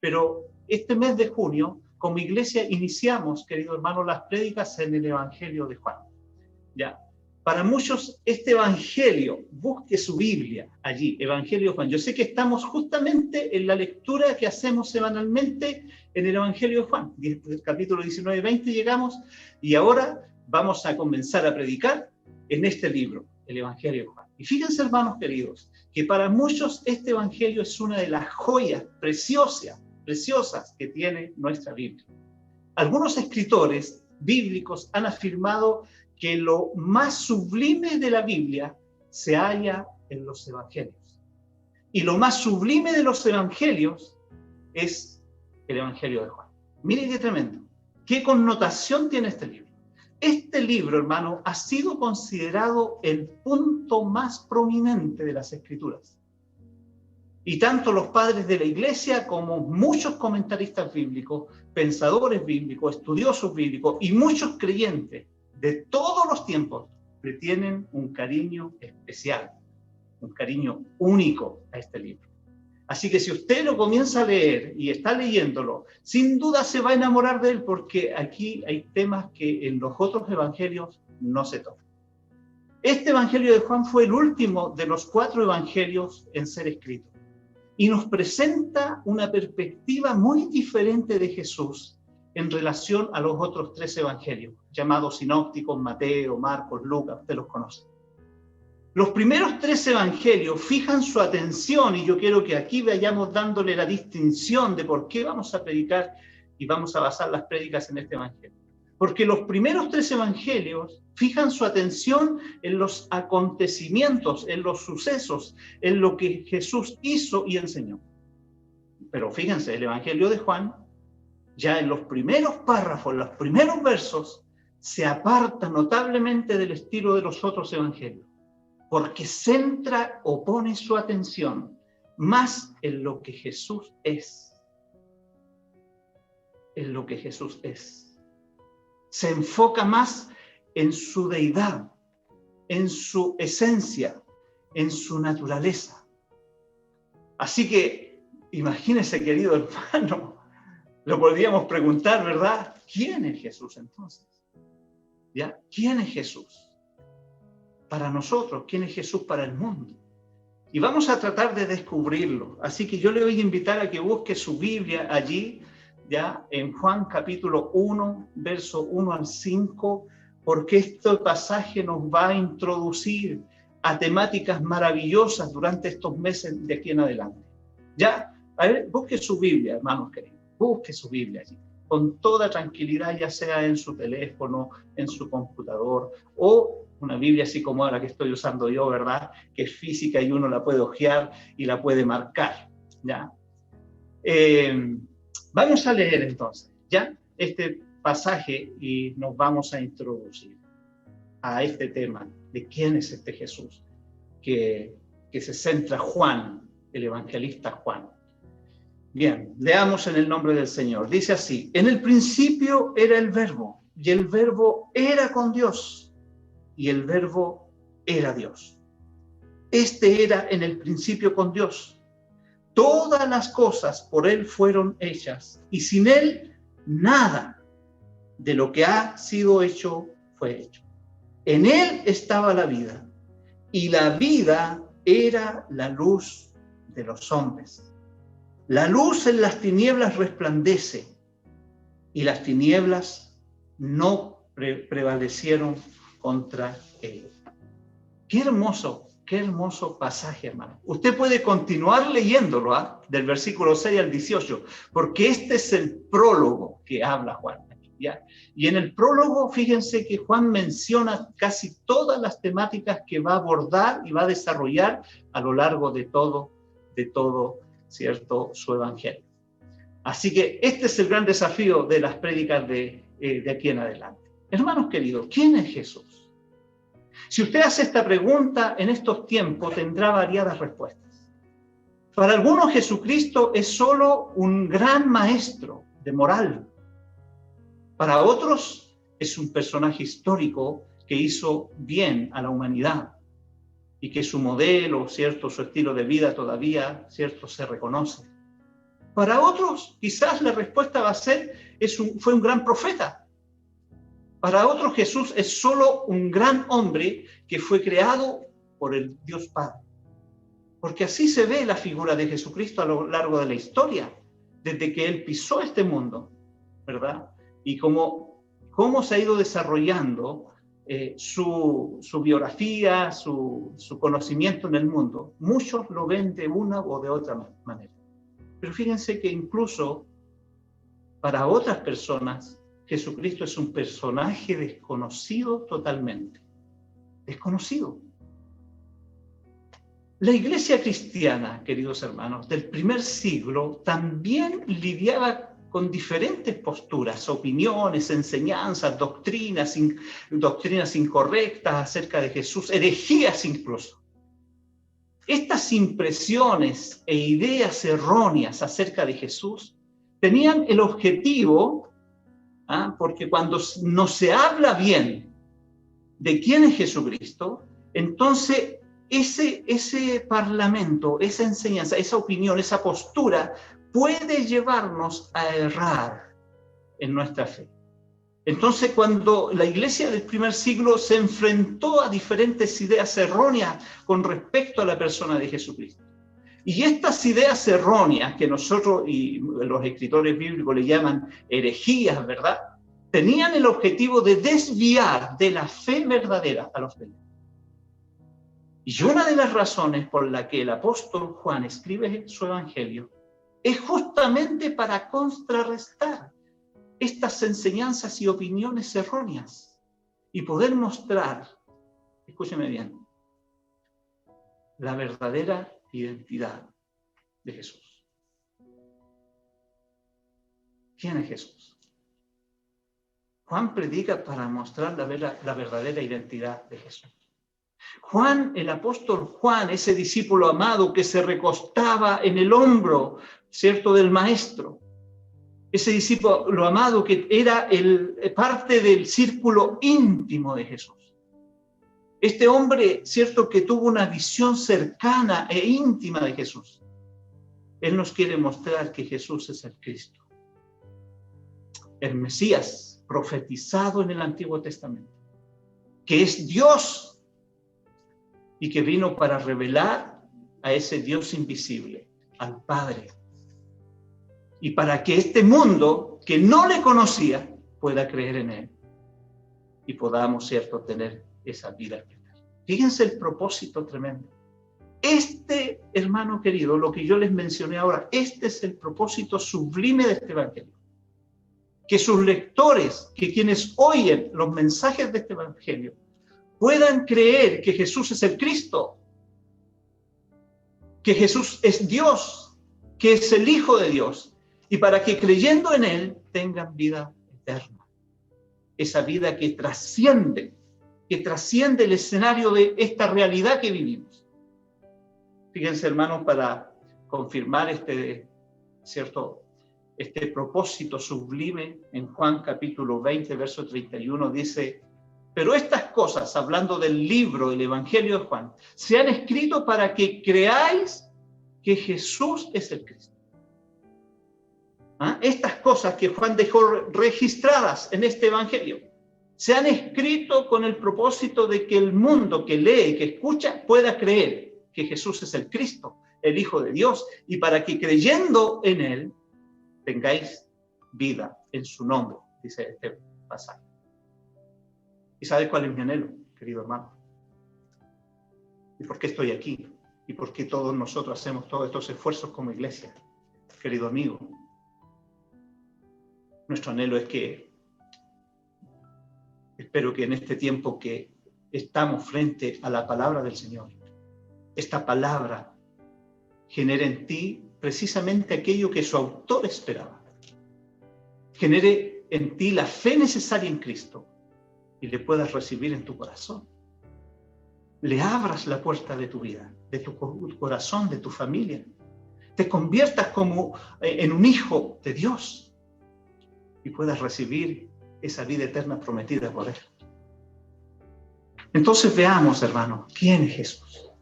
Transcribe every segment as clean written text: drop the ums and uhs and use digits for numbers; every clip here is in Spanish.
pero este mes de junio, como iglesia, iniciamos, querido hermano, las prédicas en el Evangelio de Juan. ¿Ya? Para muchos, este Evangelio, busque su Biblia allí, Evangelio de Juan. Yo sé que estamos justamente en la lectura que hacemos semanalmente en el Evangelio de Juan. Capítulo 19 y 20 llegamos, y ahora vamos a comenzar a predicar en este libro, el Evangelio de Juan. Y fíjense, hermanos queridos, que para muchos este Evangelio es una de las joyas preciosas que tiene nuestra Biblia. Algunos escritores bíblicos han afirmado que lo más sublime de la Biblia se halla en los evangelios. Y lo más sublime de los evangelios es el Evangelio de Juan. Miren qué tremendo. ¿Qué connotación tiene este libro? Este libro, hermano, ha sido considerado el punto más prominente de las Escrituras. Y tanto los padres de la Iglesia como muchos comentaristas bíblicos, pensadores bíblicos, estudiosos bíblicos y muchos creyentes de todos los tiempos le tienen un cariño especial, un cariño único a este libro. Así que si usted lo comienza a leer y está leyéndolo, sin duda se va a enamorar de él, porque aquí hay temas que en los otros evangelios no se tocan. Este Evangelio de Juan fue el último de los 4 evangelios en ser escrito y nos presenta una perspectiva muy diferente de Jesús en relación a los otros 3 evangelios, llamados sinópticos, Mateo, Marcos, Lucas, usted los conoce. Los primeros 3 evangelios fijan su atención, y yo quiero que aquí vayamos dándole la distinción de por qué vamos a predicar y vamos a basar las prédicas en este evangelio. Porque los primeros 3 evangelios fijan su atención en los acontecimientos, en los sucesos, en lo que Jesús hizo y enseñó. Pero fíjense, el Evangelio de Juan, ya en los primeros párrafos, los primeros versos, se aparta notablemente del estilo de los otros evangelios, porque centra o pone su atención más en lo que Jesús es. En lo que Jesús es. Se enfoca más en su deidad, en su esencia, en su naturaleza. Así que, imagínese, querido hermano, lo podríamos preguntar, ¿verdad? ¿Quién es Jesús entonces? ¿Ya? ¿Quién es Jesús? Para nosotros, ¿quién es Jesús para el mundo? Y vamos a tratar de descubrirlo. Así que yo le voy a invitar a que busque su Biblia allí, ya en Juan capítulo 1, verso 1 al 5, porque este pasaje nos va a introducir a temáticas maravillosas durante estos meses de aquí en adelante. Ya, a ver, busque su Biblia, hermanos queridos, busque su Biblia allí, con toda tranquilidad, ya sea en su teléfono, en su computador, o una Biblia así como la que estoy usando yo, ¿verdad? Que es física y uno la puede hojear y la puede marcar, ¿ya? Vamos a leer entonces, ¿ya? Este pasaje y nos vamos a introducir a este tema de quién es este Jesús que se centra Juan, el evangelista Juan. Bien, leamos en el nombre del Señor. Dice así: en el principio era el Verbo, y el Verbo era con Dios, y el Verbo era Dios. Este era en el principio con Dios. Todas las cosas por Él fueron hechas, y sin Él nada de lo que ha sido hecho fue hecho. En Él estaba la vida, y la vida era la luz de los hombres. La luz en las tinieblas resplandece, y las tinieblas no prevalecieron contra él. Qué hermoso pasaje, hermano. Usted puede continuar leyéndolo, del versículo 6 al 18, porque este es el prólogo que habla Juan, ¿ya? Y en el prólogo, fíjense que Juan menciona casi todas las temáticas que va a abordar y va a desarrollar a lo largo de todo, ¿cierto?, su evangelio. Así que este es el gran desafío de las prédicas de aquí en adelante. Hermanos queridos, ¿quién es Jesús? Si usted hace esta pregunta en estos tiempos, tendrá variadas respuestas. Para algunos, Jesucristo es solo un gran maestro de moral. Para otros, es un personaje histórico que hizo bien a la humanidad y que su modelo, ¿cierto?, su estilo de vida todavía, ¿cierto?, se reconoce. Para otros, quizás la respuesta va a ser, fue un gran profeta. Para otros, Jesús es solo un gran hombre que fue creado por el Dios Padre. Porque así se ve la figura de Jesucristo a lo largo de la historia, desde que Él pisó este mundo, ¿verdad? Y cómo se ha ido desarrollando su biografía, su conocimiento en el mundo. Muchos lo ven de una o de otra manera. Pero fíjense que incluso para otras personas, Jesucristo es un personaje desconocido totalmente. Desconocido. La iglesia cristiana, queridos hermanos, del primer siglo también lidiaba con diferentes posturas, opiniones, enseñanzas, doctrinas incorrectas acerca de Jesús, herejías incluso. Estas impresiones e ideas erróneas acerca de Jesús tenían el objetivo, porque cuando no se habla bien de quién es Jesucristo, entonces ese parlamento, esa enseñanza, esa opinión, esa postura puede llevarnos a errar en nuestra fe. Entonces, cuando la iglesia del primer siglo se enfrentó a diferentes ideas erróneas con respecto a la persona de Jesucristo, y estas ideas erróneas que nosotros y los escritores bíblicos le llaman herejías, ¿verdad?, tenían el objetivo de desviar de la fe verdadera a los creyentes. Y una de las razones por la que el apóstol Juan escribe su evangelio es justamente para contrarrestar estas enseñanzas y opiniones erróneas y poder mostrar, escúcheme bien, la verdadera identidad de Jesús. ¿Quién es Jesús? Juan predica para mostrar la verdadera identidad de Jesús. Juan, el apóstol Juan, ese discípulo amado que se recostaba en el hombro, ¿cierto?, del maestro. Ese discípulo amado que era parte del círculo íntimo de Jesús. Este hombre, ¿cierto?, que tuvo una visión cercana e íntima de Jesús. Él nos quiere mostrar que Jesús es el Cristo, el Mesías profetizado en el Antiguo Testamento, que es Dios y que vino para revelar a ese Dios invisible, al Padre, y para que este mundo que no le conocía pueda creer en Él y podamos, ¿cierto?, tener esa vida eterna. Fíjense el propósito tremendo. Este, hermano querido, lo que yo les mencioné ahora, este es el propósito sublime de este evangelio. Que sus lectores, que quienes oyen los mensajes de este evangelio, puedan creer que Jesús es el Cristo, que Jesús es Dios, que es el Hijo de Dios, y para que creyendo en Él tengan vida eterna. Esa vida que trasciende el escenario de esta realidad que vivimos. Fíjense, hermanos, para confirmar este propósito sublime, en Juan capítulo 20, verso 31, dice: pero estas cosas, hablando del libro, del Evangelio de Juan, se han escrito para que creáis que Jesús es el Cristo. Estas cosas que Juan dejó registradas en este Evangelio se han escrito con el propósito de que el mundo que lee, que escucha, pueda creer que Jesús es el Cristo, el Hijo de Dios, y para que creyendo en Él tengáis vida en su nombre, dice este pasaje. ¿Y sabes cuál es mi anhelo, querido hermano? ¿Y por qué estoy aquí? ¿Y por qué todos nosotros hacemos todos estos esfuerzos como iglesia? Querido amigo, nuestro anhelo es que, espero que en este tiempo que estamos frente a la palabra del Señor, esta palabra genere en ti precisamente aquello que su autor esperaba. Genere en ti la fe necesaria en Cristo y le puedas recibir en tu corazón. Le abras la puerta de tu vida, de tu corazón, de tu familia. Te conviertas como en un hijo de Dios y puedas recibir esa vida eterna prometida por Él. Entonces veamos, hermanos, ¿quién es Jesús?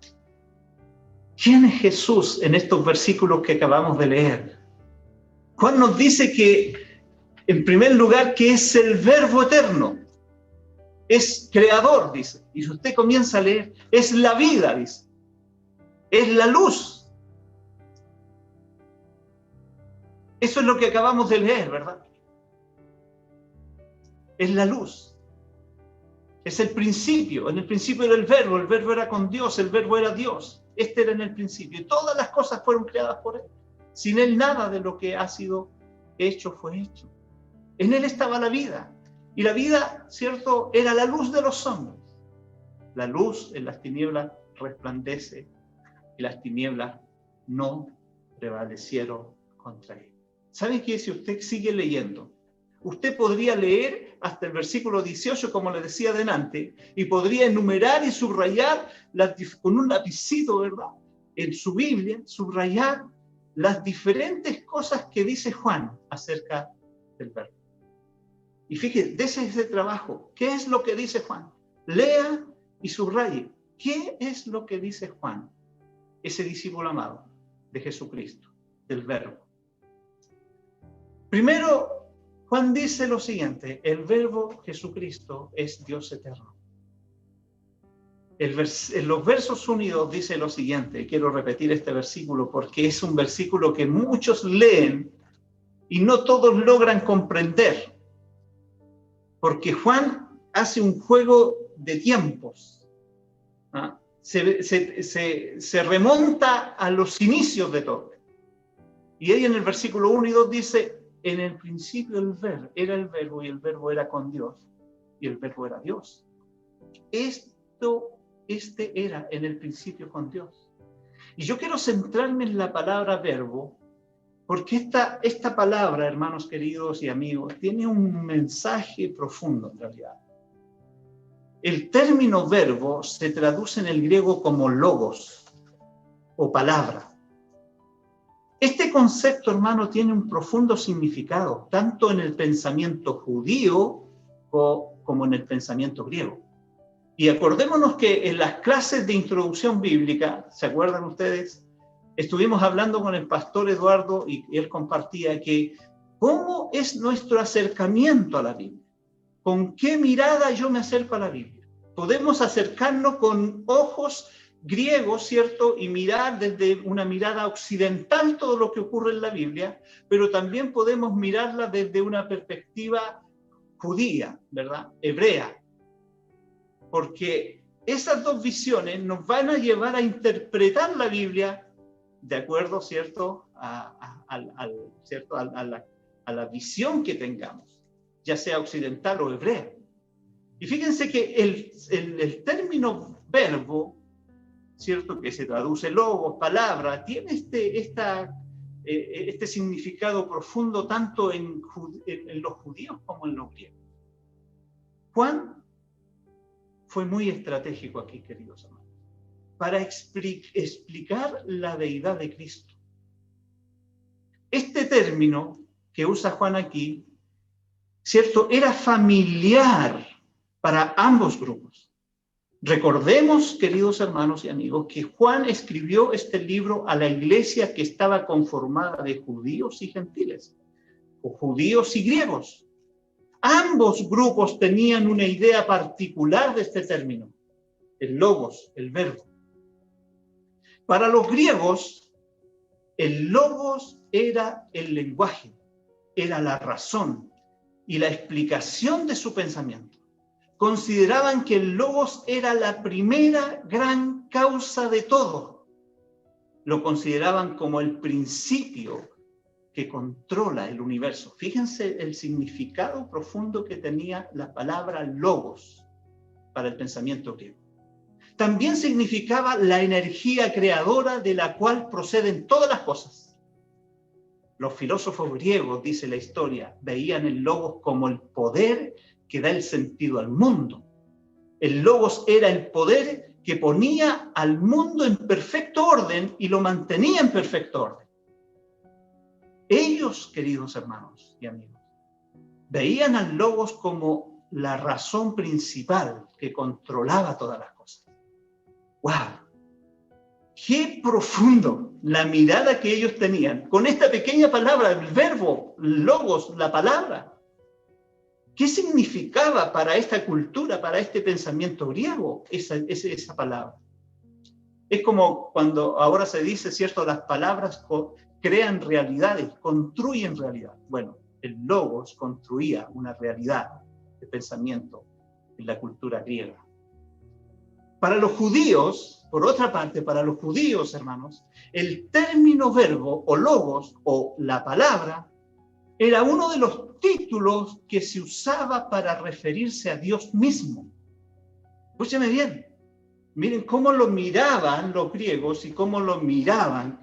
¿Quién es Jesús en estos versículos que acabamos de leer? Juan nos dice que, en primer lugar, que es el Verbo eterno. Es creador, dice. Y si usted comienza a leer, es la vida, dice. Es la luz. Eso es lo que acabamos de leer, ¿verdad? Es la luz. Es el principio. En el principio era el verbo era con Dios, el verbo era Dios. Este era en el principio. Y todas las cosas fueron creadas por Él. Sin Él nada de lo que ha sido hecho fue hecho. En Él estaba la vida. Y la vida, ¿cierto?, era la luz de los hombres. La luz en las tinieblas resplandece y las tinieblas no prevalecieron contra Él. ¿Sabe qué? Si usted sigue leyendo, usted podría leer hasta el versículo 18, como le decía delante, y podría enumerar y subrayar con un lapicito, ¿verdad?, en su Biblia, subrayar las diferentes cosas que dice Juan acerca del verbo. Y fíjese, dése ese trabajo. ¿Qué es lo que dice Juan? Lea y subraye. ¿Qué es lo que dice Juan, ese discípulo amado de Jesucristo, del verbo? Primero, Juan dice lo siguiente: el verbo Jesucristo es Dios eterno. En los versos unidos dice lo siguiente, quiero repetir este versículo porque es un versículo que muchos leen y no todos logran comprender. Porque Juan hace un juego de tiempos. ¿Ah? Se remonta a los inicios de todo. Y ahí en el versículo 1 y 2 dice: en el principio era el verbo, y el verbo era con Dios, y el verbo era Dios. Este era en el principio con Dios. Y yo quiero centrarme en la palabra verbo, porque esta palabra, hermanos queridos y amigos, tiene un mensaje profundo en realidad. El término verbo se traduce en el griego como logos o palabra. Este concepto, hermano, tiene un profundo significado, tanto en el pensamiento judío como en el pensamiento griego. Y acordémonos que en las clases de introducción bíblica, ¿se acuerdan ustedes? Estuvimos hablando con el pastor Eduardo y él compartía que cómo es nuestro acercamiento a la Biblia. ¿Con qué mirada yo me acerco a la Biblia? Podemos acercarnos con ojos griegos, ¿cierto? Y mirar desde una mirada occidental todo lo que ocurre en la Biblia, pero también podemos mirarla desde una perspectiva judía, ¿verdad? Hebrea. Porque esas dos visiones nos van a llevar a interpretar la Biblia de acuerdo, ¿cierto?, a la visión que tengamos, ya sea occidental o hebrea. Y fíjense que el término verbo, ¿cierto?, que se traduce logos, palabra, tiene este significado profundo tanto en los judíos como en los griegos. Juan fue muy estratégico aquí, queridos hermanos, para explicar la deidad de Cristo. Este término que usa Juan aquí, ¿cierto?, era familiar para ambos grupos. Recordemos, queridos hermanos y amigos, que Juan escribió este libro a la iglesia que estaba conformada de judíos y gentiles, o judíos y griegos. Ambos grupos tenían una idea particular de este término, el logos, el verbo. Para los griegos, el logos era el lenguaje, era la razón y la explicación de su pensamiento. Consideraban que el logos era la primera gran causa de todo. Lo consideraban como el principio que controla el universo. Fíjense el significado profundo que tenía la palabra logos para el pensamiento griego. También significaba la energía creadora de la cual proceden todas las cosas. Los filósofos griegos, dice la historia, veían el logos como el poder que da el sentido al mundo. El logos era el poder que ponía al mundo en perfecto orden y lo mantenía en perfecto orden. Ellos, queridos hermanos y amigos, veían al logos como la razón principal que controlaba todas las cosas. ¡Wow! Qué profundo la mirada que ellos tenían con esta pequeña palabra, el verbo, logos, la palabra. ¿Qué significaba para esta cultura, para este pensamiento griego, esa palabra? Es como cuando ahora se dice, ¿cierto? Las palabras crean realidades, construyen realidad. Bueno, el logos construía una realidad de pensamiento en la cultura griega. Para los judíos, por otra parte, para los judíos, hermanos, el término verbo o logos o la palabra era uno de los títulos que se usaba para referirse a Dios mismo. Escúcheme bien. Miren cómo lo miraban los griegos y cómo lo miraban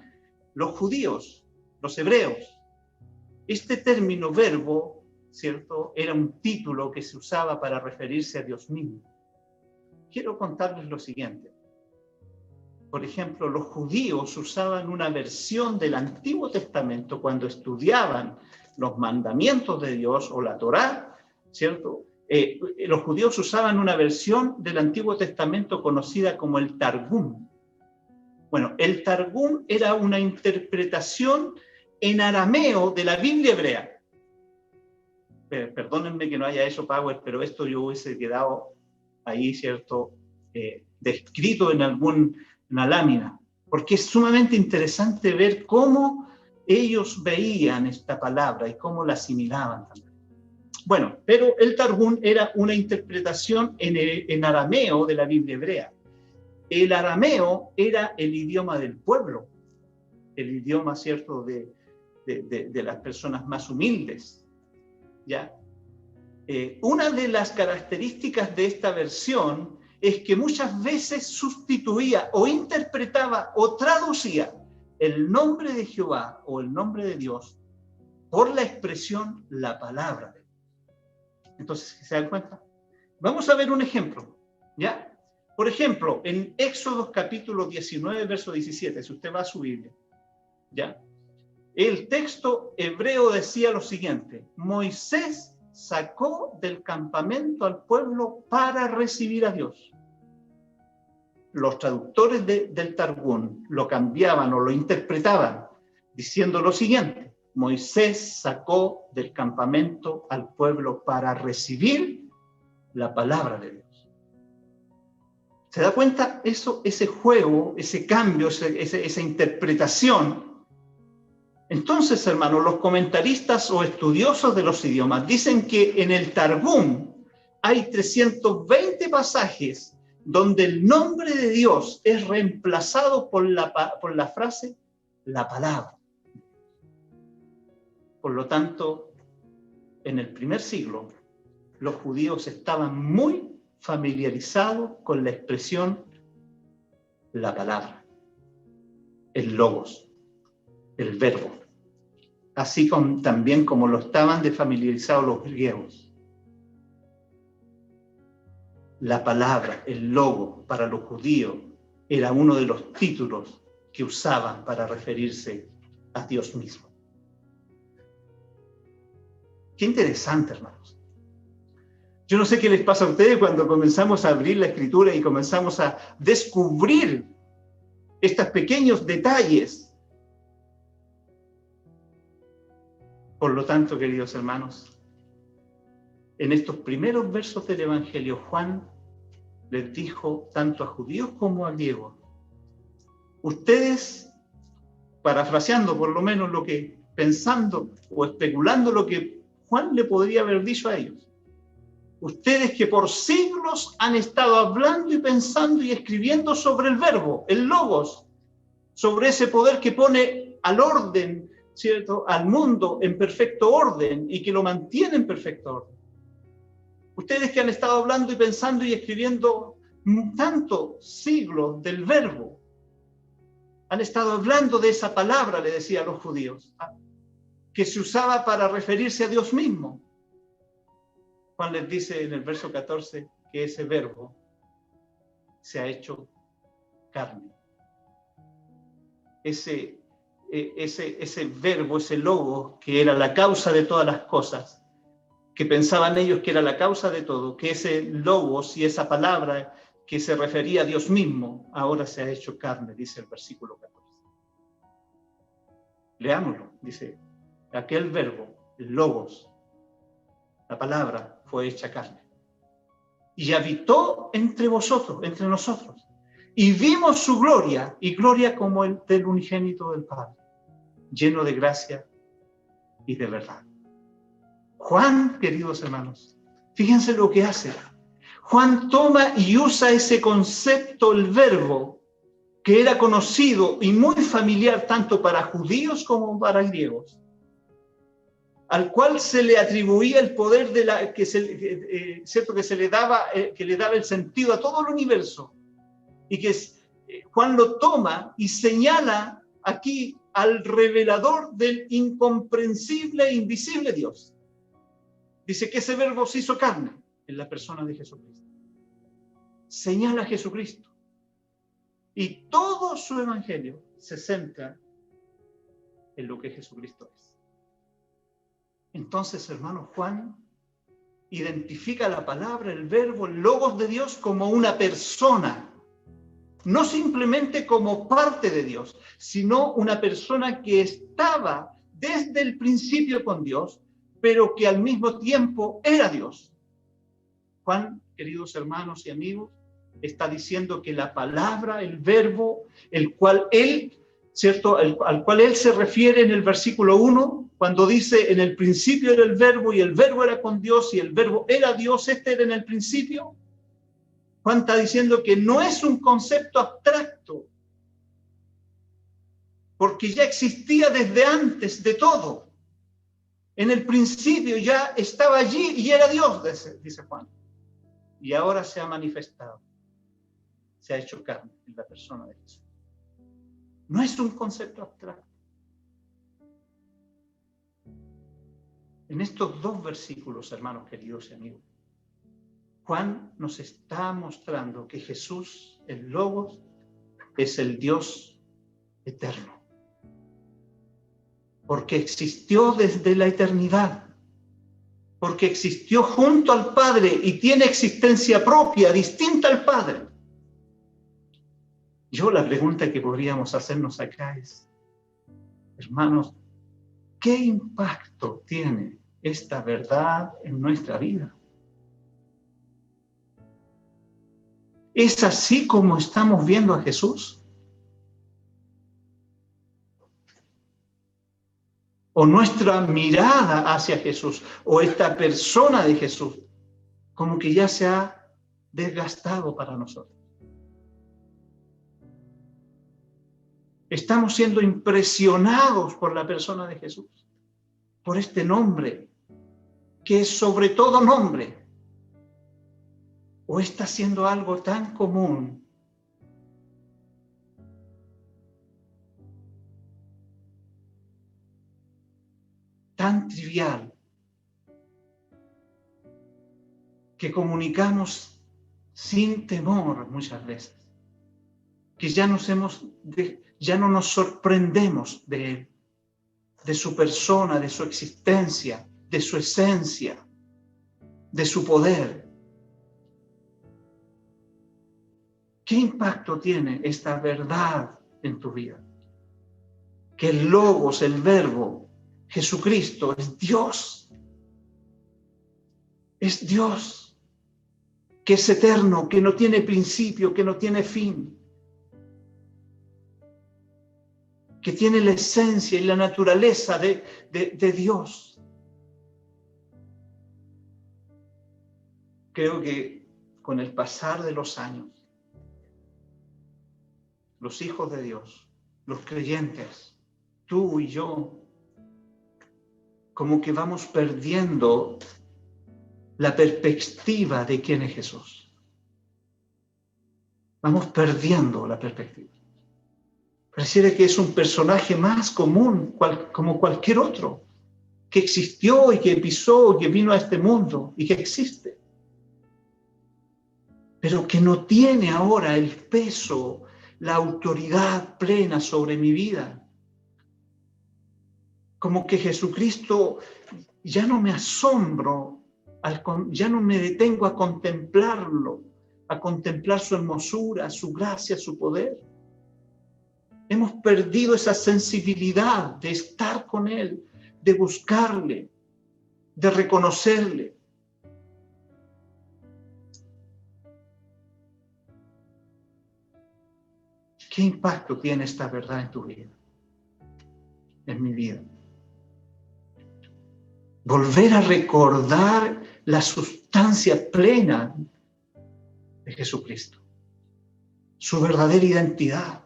los judíos, los hebreos. Este término verbo, ¿cierto?, era un título que se usaba para referirse a Dios mismo. Quiero contarles lo siguiente. Por ejemplo, los judíos usaban una versión del Antiguo Testamento cuando estudiaban los mandamientos de Dios o la Torá, ¿cierto? Los judíos usaban una versión del Antiguo Testamento conocida como el Targum. Bueno, el Targum era una interpretación en arameo de la Biblia hebrea. Perdónenme que no haya hecho Power, pero esto yo hubiese quedado ahí, ¿cierto?, descrito en una lámina, porque es sumamente interesante ver cómo ellos veían esta palabra y cómo la asimilaban también. Bueno, pero el Targum era una interpretación en arameo de la Biblia hebrea. El arameo era el idioma del pueblo, el idioma, ¿cierto?, de las personas más humildes, ¿ya? Una de las características de esta versión es que muchas veces sustituía o interpretaba o traducía el nombre de Jehová o el nombre de Dios por la expresión la palabra de Dios. Entonces, ¿se dan cuenta? Vamos a ver un ejemplo, ¿ya? Por ejemplo, en Éxodo capítulo 19, verso 17, si usted va a su Biblia, ¿ya? El texto hebreo decía lo siguiente: Moisés sacó del campamento al pueblo para recibir a Dios. Los traductores del Targum lo cambiaban o lo interpretaban diciendo lo siguiente: Moisés sacó del campamento al pueblo para recibir la palabra de Dios. ¿Se da cuenta? Ese juego, ese cambio, esa interpretación. Entonces, hermanos, los comentaristas o estudiosos de los idiomas dicen que en el Targum hay 320 pasajes donde el nombre de Dios es reemplazado por la frase la palabra. Por lo tanto, en el primer siglo, los judíos estaban muy familiarizados con la expresión la palabra, el logos, el verbo, así también como lo estaban familiarizados los griegos. La palabra, el logo, para los judíos era uno de los títulos que usaban para referirse a Dios mismo. Qué interesante, hermanos. Yo no sé qué les pasa a ustedes cuando comenzamos a abrir la Escritura y comenzamos a descubrir estos pequeños detalles. Por lo tanto, queridos hermanos, en estos primeros versos del Evangelio, Juan les dijo tanto a judíos como a griegos: ustedes, parafraseando por lo menos lo que, pensando o especulando lo que Juan le podría haber dicho a ellos, ustedes que por siglos han estado hablando y pensando y escribiendo sobre el verbo, el logos, sobre ese poder que pone al orden, ¿cierto?, al mundo en perfecto orden y que lo mantiene en perfecto orden. Ustedes que han estado hablando y pensando y escribiendo tantos siglos del verbo, han estado hablando de esa palabra, le decía a los judíos, que se usaba para referirse a Dios mismo. Juan les dice en el verso 14 que ese verbo se ha hecho carne. Ese verbo, ese logo, que era la causa de todas las cosas, que pensaban ellos que era la causa de todo, que ese logos y esa palabra que se refería a Dios mismo, ahora se ha hecho carne, dice el versículo 14. Leámoslo, dice, aquel verbo, el logos, la palabra, fue hecha carne. Y habitó entre vosotros, entre nosotros. Y vimos su gloria, y gloria como el del unigénito del Padre, lleno de gracia y de verdad. Juan, queridos hermanos, fíjense lo que hace. Juan toma y usa ese concepto, el verbo, que era conocido y muy familiar tanto para judíos como para griegos, al cual se le atribuía el poder de la cierto que se le daba que le daba el sentido a todo el universo, y que Juan lo toma y señala aquí al revelador del incomprensible e invisible Dios. Dice que ese verbo se hizo carne en la persona de Jesucristo. Señala a Jesucristo. Y todo su evangelio se centra en lo que Jesucristo es. Entonces, hermano, Juan identifica la palabra, el verbo, el logos de Dios como una persona. No simplemente como parte de Dios, sino una persona que estaba desde el principio con Dios, pero que al mismo tiempo era Dios. Juan, queridos hermanos y amigos, está diciendo que la palabra, el verbo, el cual él, ¿cierto?, al cual él se refiere en el versículo 1, cuando dice, en el principio era el verbo y el verbo era con Dios y el verbo era Dios, este era en el principio. Juan está diciendo que no es un concepto abstracto, porque ya existía desde antes de todo. En el principio ya estaba allí y era Dios, dice Juan. Y ahora se ha manifestado, se ha hecho carne en la persona de Jesús. No es un concepto abstracto. En estos dos versículos, hermanos queridos y amigos, Juan nos está mostrando que Jesús, el Logos, es el Dios eterno. Porque existió desde la eternidad. Porque existió junto al Padre y tiene existencia propia, distinta al Padre. La pregunta que podríamos hacernos acá es, hermanos, ¿qué impacto tiene esta verdad en nuestra vida? ¿Es así como estamos viendo a Jesús? ¿O nuestra mirada hacia Jesús, o esta persona de Jesús, como que ya se ha desgastado para nosotros? Estamos siendo impresionados por la persona de Jesús, por este nombre, que es sobre todo nombre. ¿O está siendo algo tan común tan trivial que comunicamos sin temor muchas veces, que ya no nos sorprendemos de él, de su persona, de su existencia, de su esencia, de su poder? ¿Qué impacto tiene esta verdad en tu vida? Que el Logos, el Verbo, Jesucristo, es Dios. Es Dios, que es eterno, que no tiene principio, que no tiene fin, que tiene la esencia y la naturaleza de Dios. Creo que con el pasar de los años, los hijos de Dios, los creyentes, tú y yo, como que vamos perdiendo la perspectiva de quién es Jesús. Vamos perdiendo la perspectiva. Pareciera que es un personaje más común, como cualquier otro, que existió y que pisó, que vino a este mundo y que existe, pero que no tiene ahora el peso, la autoridad plena sobre mi vida. Como que Jesucristo, ya no me asombro, ya no me detengo a contemplarlo, a contemplar su hermosura, su gracia, su poder. Hemos perdido esa sensibilidad de estar con Él, de buscarle, de reconocerle. ¿Qué impacto tiene esta verdad en tu vida? En mi vida. Volver a recordar la sustancia plena de Jesucristo, su verdadera identidad.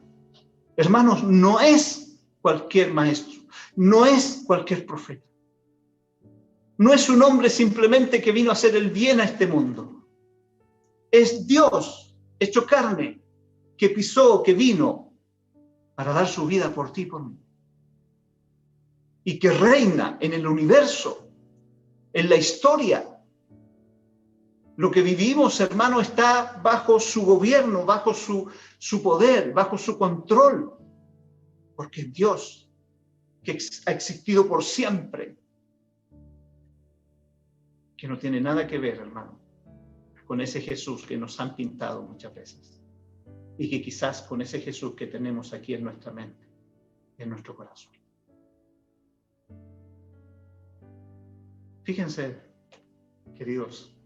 Hermanos, no es cualquier maestro, no es cualquier profeta. No es un hombre simplemente que vino a hacer el bien a este mundo. Es Dios hecho carne, que pisó, que vino para dar su vida por ti y por mí. Y que reina en el universo, en la historia. Lo que vivimos, hermano, está bajo su gobierno, bajo su poder, bajo su control. Porque es Dios que ha existido por siempre. Que no tiene nada que ver, hermano, con ese Jesús que nos han pintado muchas veces. Y que quizás con ese Jesús que tenemos aquí en nuestra mente, en nuestro corazón. Fíjense, queridos,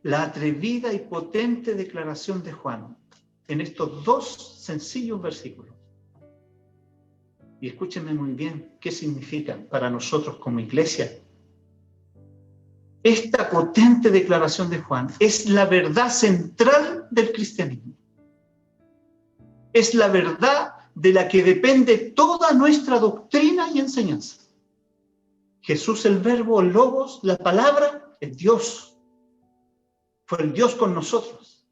la atrevida y potente declaración de Juan en estos dos sencillos versículos. Y escúchenme muy bien qué significan para nosotros como iglesia. Esta potente declaración de Juan es la verdad central del cristianismo. Es la verdad de la que depende toda nuestra doctrina y enseñanza. Jesús, el verbo, el logos, la palabra, es Dios. Fue el Dios con nosotros.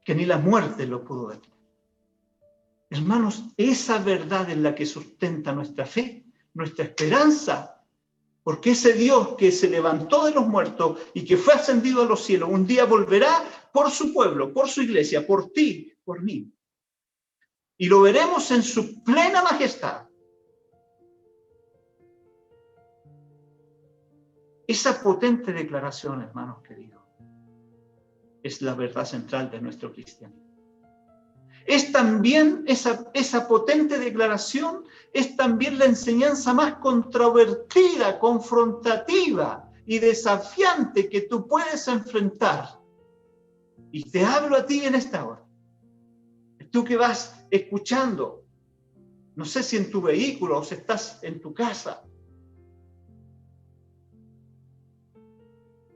Que ni la muerte lo pudo detener. Hermanos, esa verdad es la que sustenta nuestra fe, nuestra esperanza. Porque ese Dios que se levantó de los muertos y que fue ascendido a los cielos, un día volverá por su pueblo, por su iglesia, por ti, por mí. Y lo veremos en su plena majestad. Esa potente declaración, hermanos queridos, es la verdad central de nuestro cristianismo. Es también esa potente declaración, es también la enseñanza más controvertida, confrontativa y desafiante que tú puedes enfrentar. Y te hablo a ti en esta hora. Tú que vas escuchando, no sé si en tu vehículo o si estás en tu casa.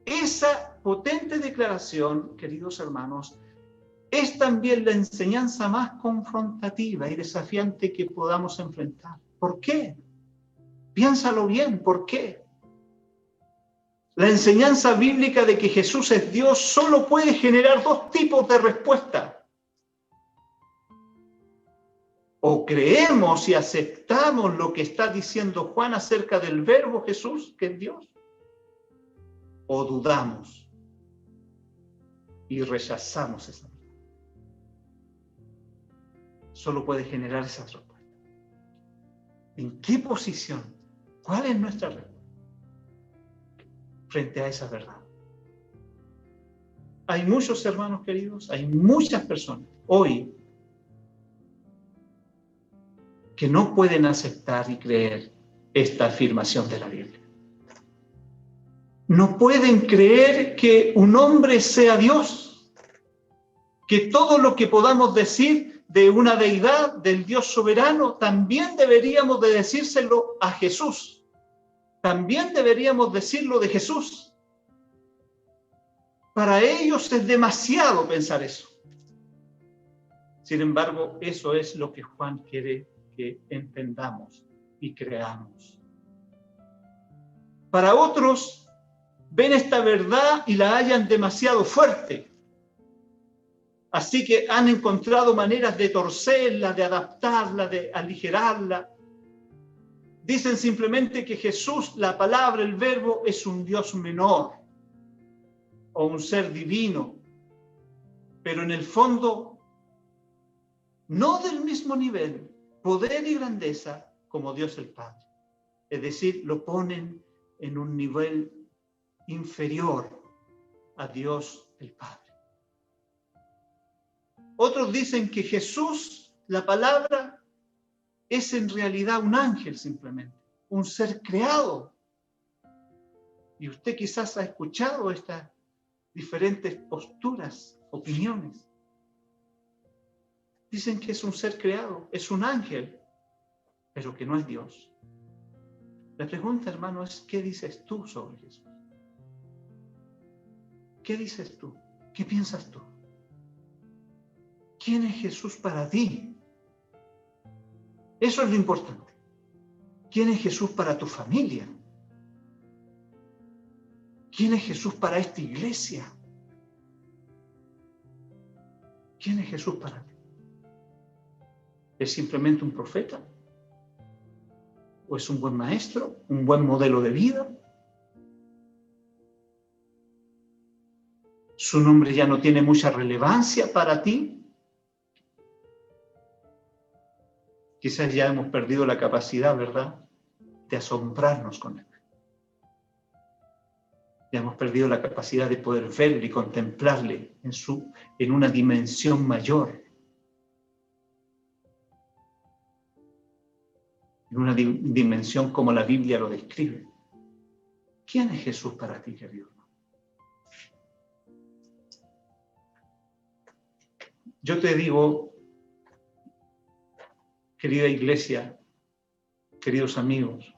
Esa potente declaración, queridos hermanos, es también la enseñanza más confrontativa y desafiante que podamos enfrentar. ¿Por qué? Piénsalo bien, ¿por qué? La enseñanza bíblica de que Jesús es Dios solo puede generar dos tipos de respuesta. O creemos y aceptamos lo que está diciendo Juan acerca del verbo Jesús, que es Dios, o dudamos y rechazamos esa verdad. Solo puede generar esa respuesta. ¿En qué posición? ¿Cuál es nuestra respuesta frente a esa verdad? Hay muchos hermanos queridos, hay muchas personas hoy que no pueden aceptar y creer esta afirmación de la Biblia. No pueden creer que un hombre sea Dios, que todo lo que podamos decir de una deidad, del Dios soberano, también deberíamos de decírselo a Jesús. También deberíamos decirlo de Jesús. Para ellos es demasiado pensar eso. Sin embargo, eso es lo que Juan quiere que entendamos y creamos. Para otros, ven esta verdad y la hallan demasiado fuerte. Así que han encontrado maneras de torcerla, de adaptarla, de aligerarla. Dicen simplemente que Jesús, la palabra, el verbo, es un Dios menor o un ser divino, pero en el fondo no del mismo nivel, poder y grandeza como Dios el Padre. Es decir, lo ponen en un nivel inferior a Dios el Padre. Otros dicen que Jesús, la palabra, es en realidad un ángel simplemente, un ser creado. Y usted quizás ha escuchado estas diferentes posturas, opiniones. Dicen que es un ser creado, es un ángel, pero que no es Dios. La pregunta, hermano, es: ¿qué dices tú sobre Jesús? ¿Qué dices tú? ¿Qué piensas tú? ¿Quién es Jesús para ti? Eso es lo importante. ¿Quién es Jesús para tu familia? ¿Quién es Jesús para esta iglesia? ¿Quién es Jesús para ti? ¿Es simplemente un profeta? ¿O es un buen maestro? ¿Un buen modelo de vida? ¿Su nombre ya no tiene mucha relevancia para ti? Quizás ya hemos perdido la capacidad, ¿verdad?, de asombrarnos con él. Ya hemos perdido la capacidad de poder verle y contemplarle en una dimensión mayor. En una dimensión como la Biblia lo describe. ¿Quién es Jesús para ti, querido? Yo te digo, querida iglesia, queridos amigos,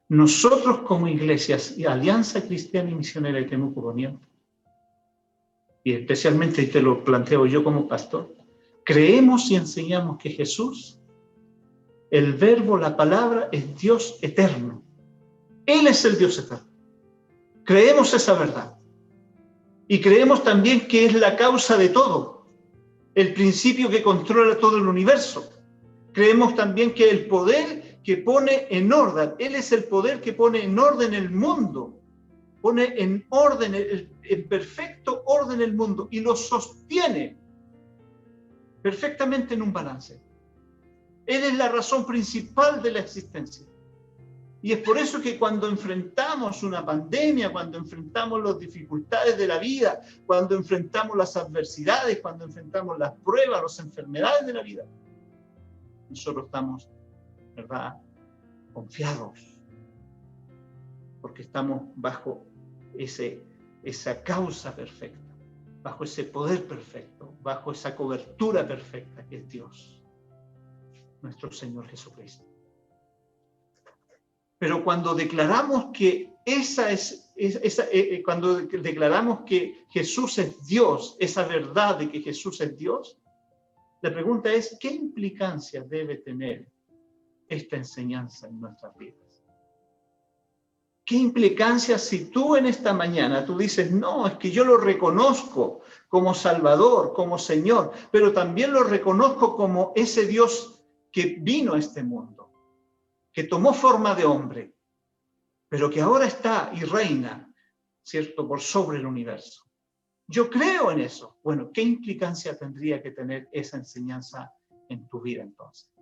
nosotros como iglesias y Alianza Cristiana y Misionera de Temuco Poniente, y especialmente te lo planteo yo como pastor, creemos y enseñamos que Jesús, el Verbo, la palabra, es Dios eterno. Él es el Dios eterno. Creemos esa verdad. Y creemos también que es la causa de todo, el principio que controla todo el universo. Creemos también que el poder que pone en orden, Él es el poder que pone en orden el mundo, pone en orden, en perfecto orden el mundo y lo sostiene perfectamente en un balance. Él es la razón principal de la existencia. Y es por eso que cuando enfrentamos una pandemia, cuando enfrentamos las dificultades de la vida, cuando enfrentamos las adversidades, cuando enfrentamos las pruebas, las enfermedades de la vida, nosotros estamos, ¿verdad?, confiados, porque estamos bajo esa causa perfecta, bajo ese poder perfecto, bajo esa cobertura perfecta que es Dios, nuestro Señor Jesucristo. Pero cuando declaramos que cuando declaramos que Jesús es Dios, esa verdad de que Jesús es Dios, la pregunta es: ¿qué implicancia debe tener esta enseñanza en nuestras vidas? ¿Qué implicancias si tú en esta mañana tú dices: no, es que yo lo reconozco como Salvador, como Señor, pero también lo reconozco como ese Dios que vino a este mundo, que tomó forma de hombre, pero que ahora está y reina, ¿cierto?, por sobre el universo? Yo creo en eso. Bueno, ¿qué implicancia tendría que tener esa enseñanza en tu vida entonces?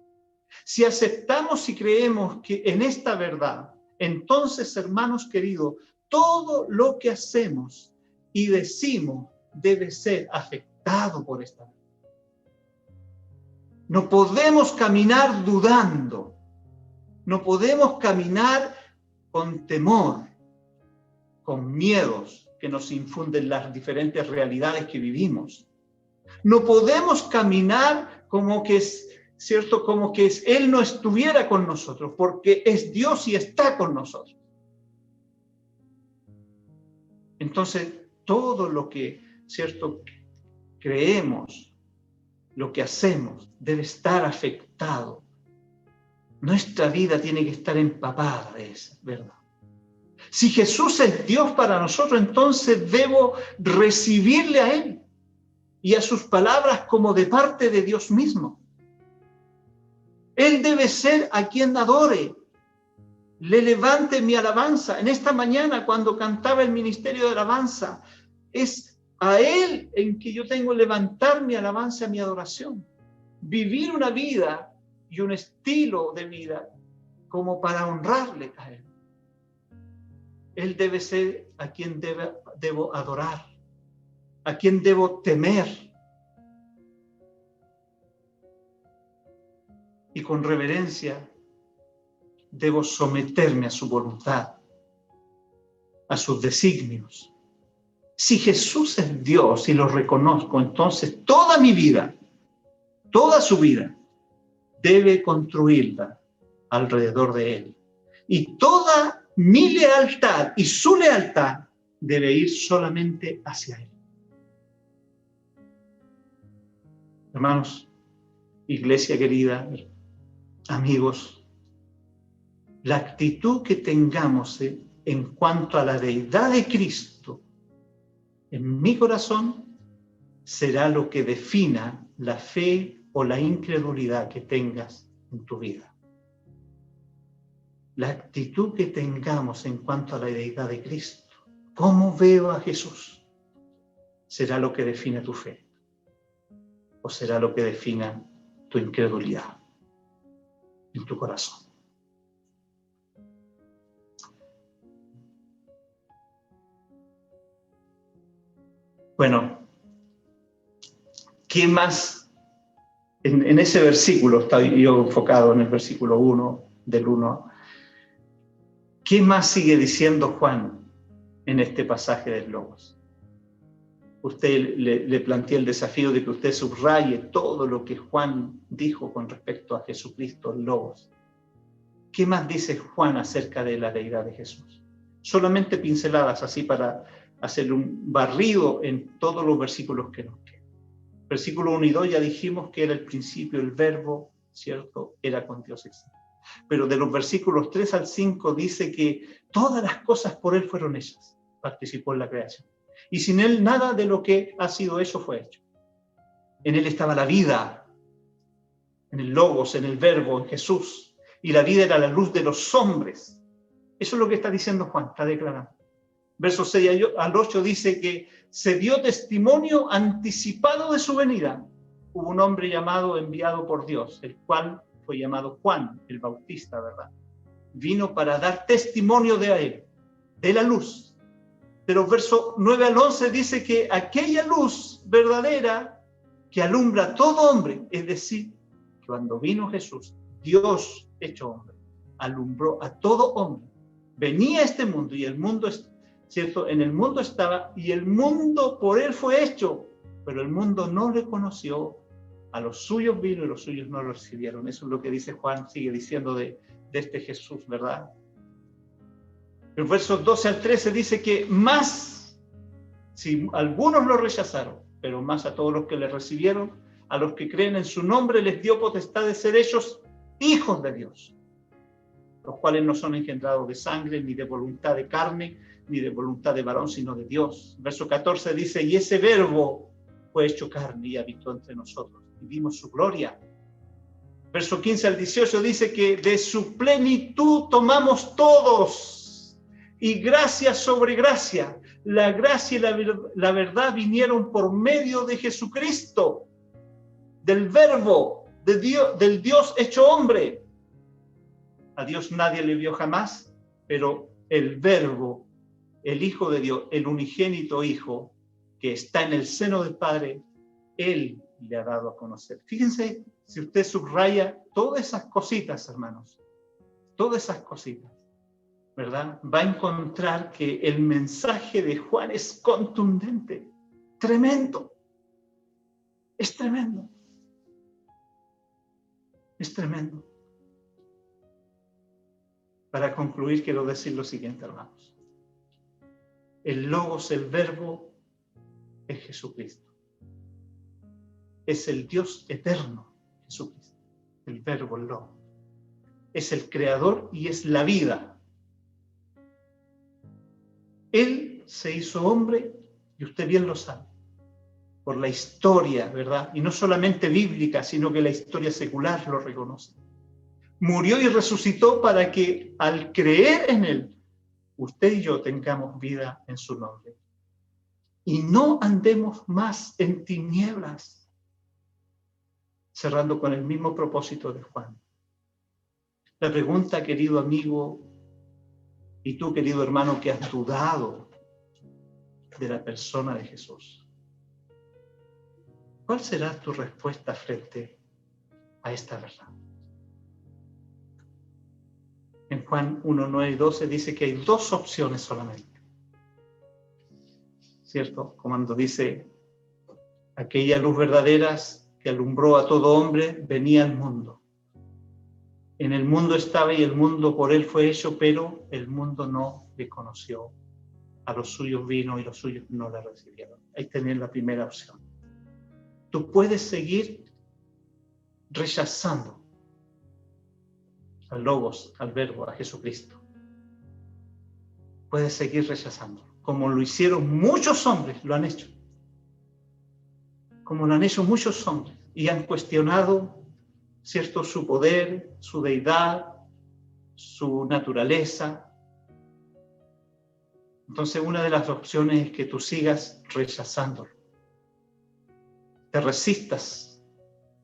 Si aceptamos y creemos que en esta verdad, entonces, hermanos queridos, todo lo que hacemos y decimos debe ser afectado por esta verdad. No podemos caminar dudando, no podemos caminar con temor, con miedos que nos infunden las diferentes realidades que vivimos. No podemos caminar como que es cierto, como que Él no estuviera con nosotros, porque es Dios y está con nosotros. Entonces, todo lo que, cierto, creemos, lo que hacemos, debe estar afectado. Nuestra vida tiene que estar empapada de esa verdad. Si Jesús es Dios para nosotros, entonces debo recibirle a Él y a sus palabras como de parte de Dios mismo. Él debe ser a quien adore, le levante mi alabanza. En esta mañana, cuando cantaba el ministerio de alabanza, es a Él en que yo tengo que levantar mi alabanza, mi adoración. Vivir una vida y un estilo de vida como para honrarle a Él. Él debe ser a quien debo adorar, a quien debo temer. Y con reverencia debo someterme a su voluntad, a sus designios. Si Jesús es Dios y lo reconozco, entonces toda mi vida, toda su vida, debe construirla alrededor de Él. Y toda mi lealtad y su lealtad debe ir solamente hacia Él. Hermanos, iglesia querida, amigos, la actitud que tengamos en cuanto a la deidad de Cristo en mi corazón será lo que defina la fe o la incredulidad que tengas en tu vida. La actitud que tengamos en cuanto a la deidad de Cristo, cómo veo a Jesús, será lo que define tu fe o será lo que defina tu incredulidad en tu corazón. Bueno, ¿qué más? En ese versículo, estoy yo enfocado en el versículo 1, del 1. ¿Qué más sigue diciendo Juan en este pasaje del Logos? Usted le plantea el desafío de que usted subraye todo lo que Juan dijo con respecto a Jesucristo, el Logos. ¿Qué más dice Juan acerca de la deidad de Jesús? Solamente pinceladas así para hacer un barrido en todos los versículos que nos quedan. Versículo 1 y 2 ya dijimos que era el principio, el verbo, ¿cierto? Era con Dios existente. Pero de los versículos 3 al 5 dice que todas las cosas por Él fueron hechas. Participó en la creación. Y sin Él nada de lo que ha sido hecho fue hecho. En Él estaba la vida, en el Logos, en el verbo, en Jesús. Y la vida era la luz de los hombres. Eso es lo que está diciendo Juan, está declarando. Versos 6 al 8 dice que se dio testimonio anticipado de su venida. Hubo un hombre llamado, enviado por Dios, el cual fue llamado Juan, el Bautista, ¿verdad? Vino para dar testimonio de él, de la luz. De los versos 9 al 11 dice que aquella luz verdadera que alumbra a todo hombre, es decir, cuando vino Jesús, Dios hecho hombre, alumbró a todo hombre. Venía a este mundo y el mundo, ¿cierto? En el mundo estaba y el mundo por él fue hecho, pero el mundo no le conoció. A los suyos vino y los suyos no lo recibieron. Eso es lo que dice Juan, sigue diciendo de este Jesús, ¿verdad? En versos 12 al 13 dice que más, si algunos lo rechazaron, pero más a todos los que le recibieron, a los que creen en su nombre, les dio potestad de ser hechos hijos de Dios, los cuales no son engendrados de sangre, ni de voluntad de carne, ni de voluntad de varón, sino de Dios. Verso 14 dice, y ese verbo fue hecho carne y habitó entre nosotros, y vimos su gloria. Verso 15 al 18 dice que de su plenitud tomamos todos, y gracia sobre gracia. La gracia y la verdad vinieron por medio de Jesucristo, del verbo, de Dios, del Dios hecho hombre. A Dios nadie le vio jamás, pero el verbo, el Hijo de Dios, el unigénito Hijo, que está en el seno del Padre, Él le ha dado a conocer. Fíjense, si usted subraya todas esas cositas, hermanos, todas esas cositas, ¿verdad? Va a encontrar que el mensaje de Juan es contundente, tremendo. Es tremendo. Es tremendo. Para concluir, quiero decir lo siguiente, hermanos. El Logos, el verbo, es Jesucristo. Es el Dios eterno, Jesucristo. El verbo, el Logos. Es el creador y es la vida. Él se hizo hombre, y usted bien lo sabe, por la historia, ¿verdad? Y no solamente bíblica, sino que la historia secular lo reconoce. Murió y resucitó para que al creer en Él, usted y yo tengamos vida en su nombre. Y no andemos más en tinieblas. Cerrando con el mismo propósito de Juan. La pregunta, querido amigo, Y tú, querido hermano, que has dudado de la persona de Jesús, ¿cuál será tu respuesta frente a esta verdad? En Juan 1, 9 y 12 dice que hay dos opciones solamente, ¿cierto? Cuando dice, aquella luz verdadera que alumbró a todo hombre venía al mundo. En el mundo estaba y el mundo por él fue hecho, pero el mundo no le conoció. A los suyos vino y los suyos no le recibieron. Ahí tenés la primera opción. Tú puedes seguir rechazando al Logos, al Verbo, a Jesucristo. Puedes seguir rechazando, como lo hicieron muchos hombres, lo han hecho. Como lo han hecho muchos hombres y han cuestionado, ¿cierto?, su poder, su deidad, su naturaleza. Entonces, una de las opciones es que tú sigas rechazándolo. Te resistas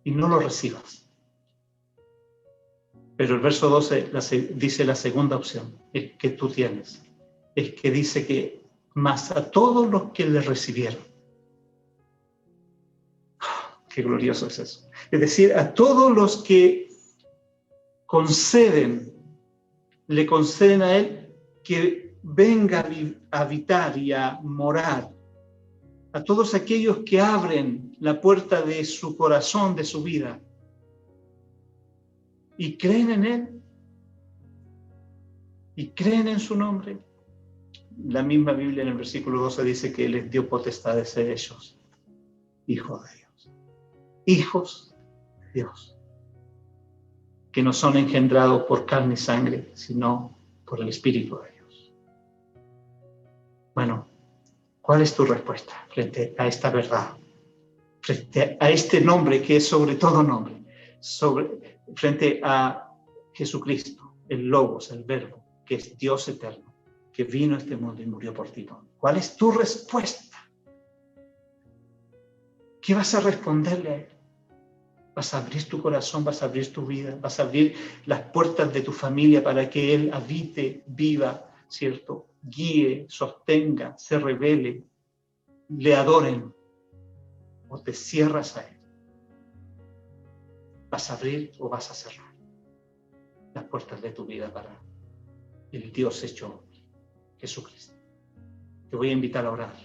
y no lo recibas. Pero el verso 12 dice la segunda opción, es que tú tienes. Es que dice que más a todos los que le recibieron. Qué glorioso es eso. Es decir, a todos los que le conceden a él que venga a habitar y a morar. A todos aquellos que abren la puerta de su corazón, de su vida, y creen en él, y creen en su nombre. La misma Biblia en el versículo 12 dice que él les dio potestad de ser ellos hijos de Dios. Hijos de Dios. Que no son engendrados por carne y sangre, sino por el Espíritu de Dios. Bueno, ¿cuál es tu respuesta frente a esta verdad? Frente a este nombre que es sobre todo nombre, frente a Jesucristo, el Logos, el Verbo, que es Dios eterno, que vino a este mundo y murió por ti. ¿Cuál es tu respuesta? ¿Qué vas a responderle a él? ¿Vas a abrir tu corazón, vas a abrir tu vida, vas a abrir las puertas de tu familia para que él habite, viva, ¿cierto? Guíe, sostenga, se revele, le adoren? ¿O te cierras a él? ¿Vas a abrir o vas a cerrar las puertas de tu vida para el Dios hecho Jesucristo? Te voy a invitar a orar.